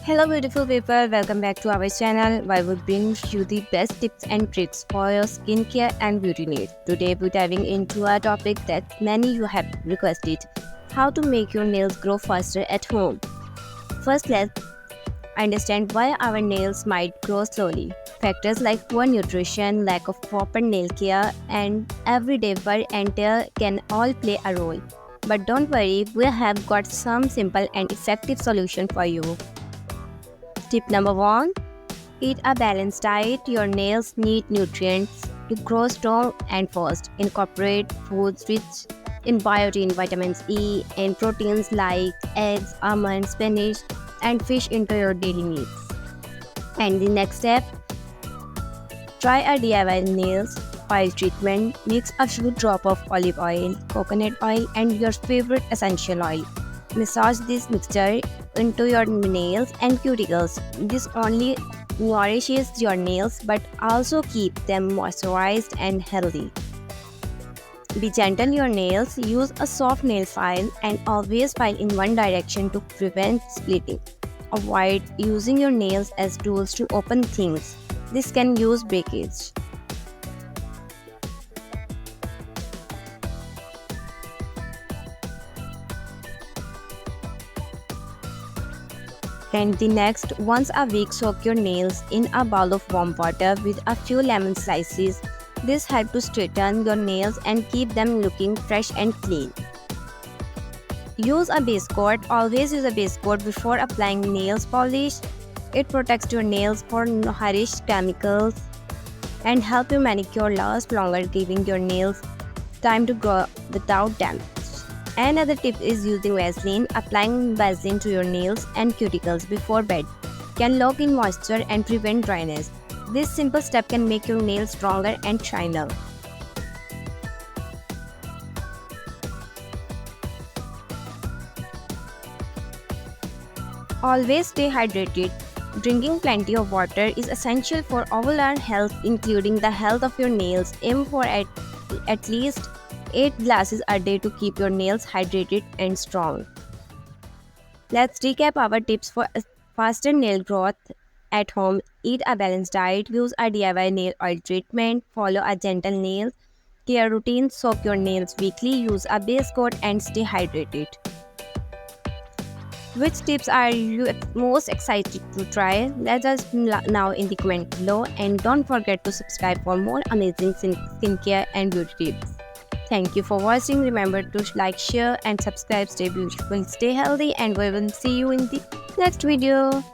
Hello beautiful people, welcome back to our channel where we bring you the best tips and tricks for your skincare and beauty needs. Today we're diving into a topic that many you have requested, how to make your nails grow faster at home. First, let's understand why our nails might grow slowly. Factors like poor nutrition, lack of proper nail care, and everyday wear and tear can all play a role. But don't worry, we have got some simple and effective solution for you. Tip number 1. Eat a balanced diet. Your nails need nutrients to grow strong and fast. Incorporate foods rich in biotin, vitamins E, and proteins like eggs, almonds, spinach, and fish into your daily needs. And the next step, try a DIY nails oil treatment. Mix a few drops of olive oil, coconut oil, and your favorite essential oil. Massage this mixture into your nails and cuticles. This only nourishes your nails but also keeps them moisturized and healthy. Be gentle on your nails. Use a soft nail file and always file in one direction to prevent splitting. Avoid using your nails as tools to open things. This can use breakage. And the next, once a week, soak your nails in a bowl of warm water with a few lemon slices. This helps to straighten your nails and keep them looking fresh and clean. Use a base coat. Always use a base coat before applying nails polish. It protects your nails from harsh chemicals and help your manicure last longer, giving your nails time to grow without damage. Another tip is using Vaseline. Applying Vaseline to your nails and cuticles before bed can lock in moisture and prevent dryness. This simple step can make your nails stronger and shinier. Always stay hydrated. Drinking plenty of water is essential for overall health, including the health of your nails. Aim for at least 8 glasses a day to keep your nails hydrated and strong. Let's recap our tips for faster nail growth at home. Eat a balanced diet, use a DIY nail oil treatment, follow a gentle nail care routine, soak your nails weekly, use a base coat and stay hydrated. Which tips are you most excited to try? Let us know in the comment below, and don't forget to subscribe for more amazing skincare and beauty tips. Thank you for watching. Remember to like, share and subscribe. Stay beautiful, stay healthy, and we will see you in the next video.